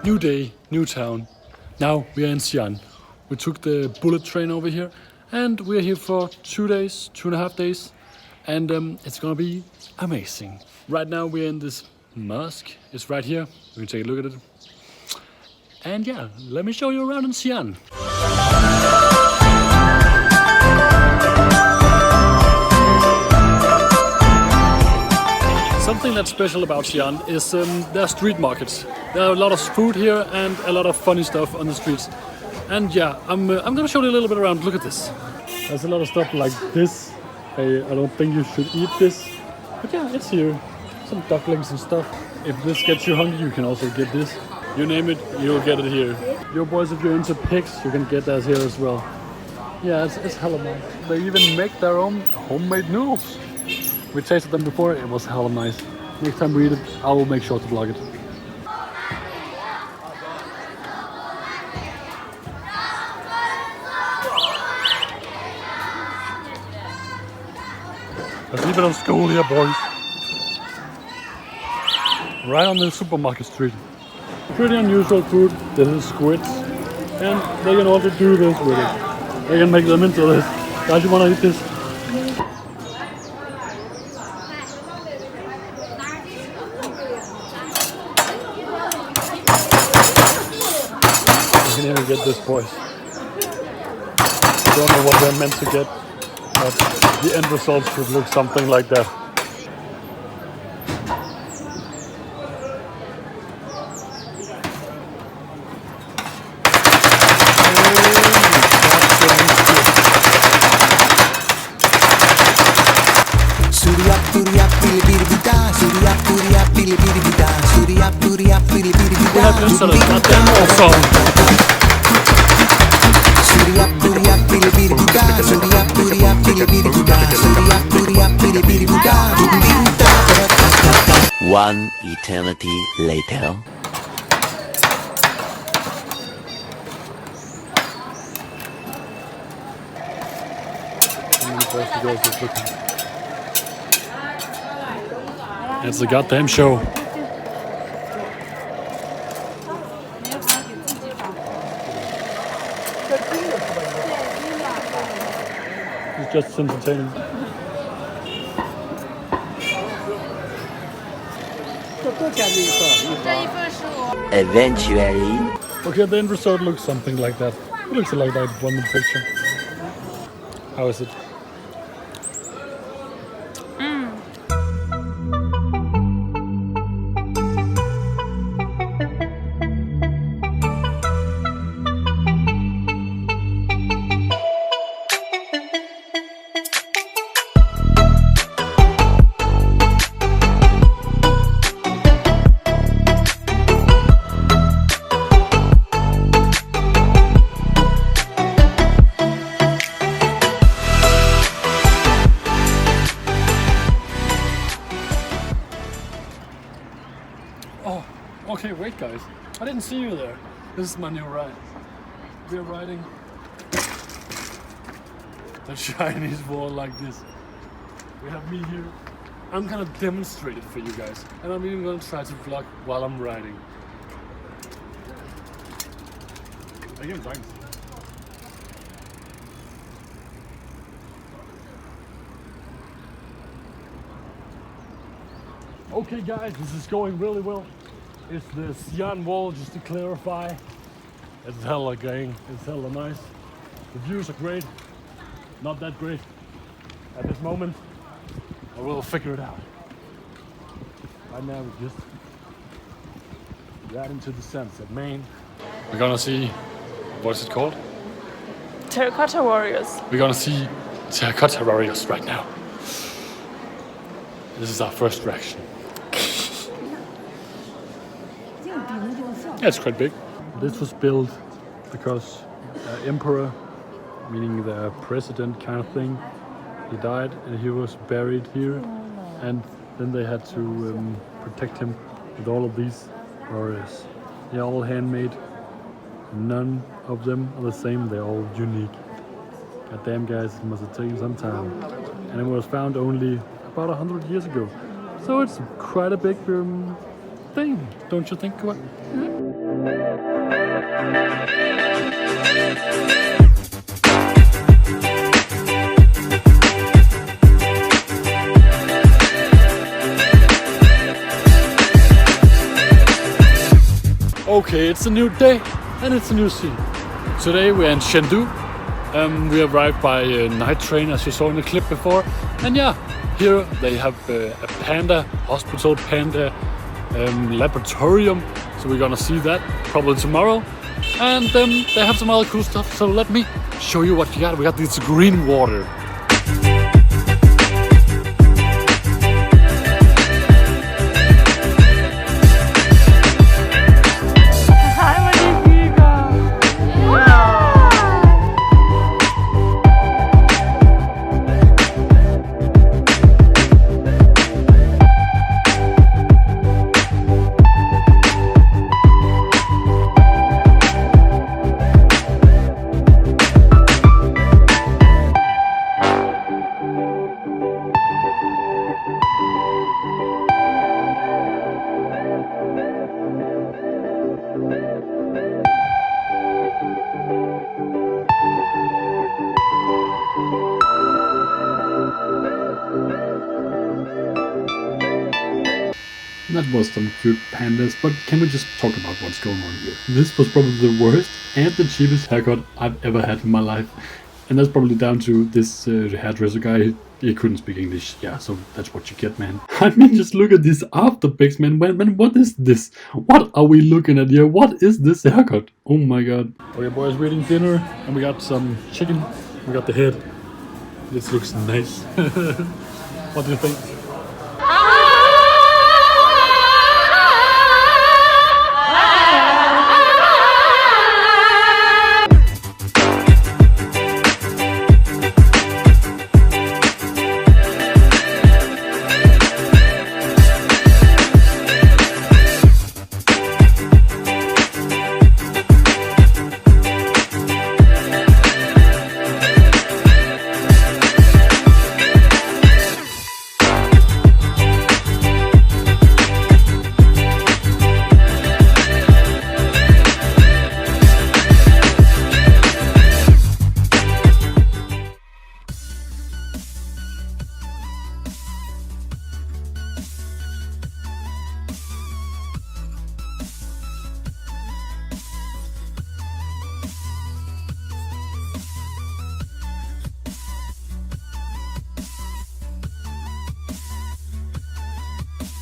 New day, new town. Now we are in Xian. We took the bullet train over here and we're here for 2 days, 2.5 days. And it's gonna be amazing. Right now we're in this mosque. It's right here. We can take a look at it. And yeah, let me show you around in Xian. Something that's special about Xian is their street markets. There are a lot of food here and a lot of funny stuff on the streets. And yeah, I'm gonna show you a little bit around. Look at this. There's a lot of stuff like this. Hey, I don't think you should eat this. But yeah, it's here. Some ducklings and stuff. If this gets you hungry, you can also get this. You name it, you'll get it here. Your boys, if you're into pigs, you can get that here as well. Yeah, it's hella nice. They even make their own homemade noodles. We tasted them before, it was hella nice. Next time we eat it, I will make sure to vlog it. There's even a school here, boys. Right on the supermarket street. Pretty unusual food. This is squids. And they can also do this with it. They can make them into this. Guys, you wanna eat this? You can even get this, boys. Don't know what they're meant to get, but the end result should look something like that. One eternity later. It's a goddamn show. It's just entertaining. Eventually. Okay, the end result looks something like that. It looks like that one in the picture. How is it? Okay, wait guys, I didn't see you there. This is my new ride. We're riding the Chinese wall like this. We have me here. I'm gonna demonstrate it for you guys. And I'm even gonna try to vlog while I'm riding. Again, thanks. Okay guys, this is going really well. It's the Xian wall, just to clarify. It's hella gang, it's hella nice. The views are great, not that great at this moment, but we'll figure it out. Right now we're just right into the sunset, man. We're gonna see, what's it called? Terracotta warriors. We're gonna see Terracotta warriors right now. This is our first reaction. Yeah, it's quite big. This was built because emperor, meaning the president kind of thing, he died and he was buried here, and then they had to protect him with all of these warriors. They're all handmade. None of them are the same. They're all unique. God damn, guys, it must have taken some time. And it was found only about 100 years ago. So it's quite a big thing, don't you think? What? Okay, it's a new day and it's a new scene. Today we're in Chengdu. We arrived by a night train, as you saw in the clip before. And yeah, here they have a panda hospital, panda laboratorium. So we're gonna see that probably tomorrow. And they have some other cool stuff. So let me show you what we got. We got this green water. That was some cute pandas, but can we just talk about what's going on here? This was probably the worst and the cheapest haircut I've ever had in my life. And that's probably down to this hairdresser guy. He couldn't speak English. Yeah, so that's what you get, man. I mean, just look at these after pics, man. Man, what is this? What are we looking at here? What is this haircut? Oh my god. Okay, boys, we're eating dinner and we got some chicken. We got the head. This looks nice. What do you think?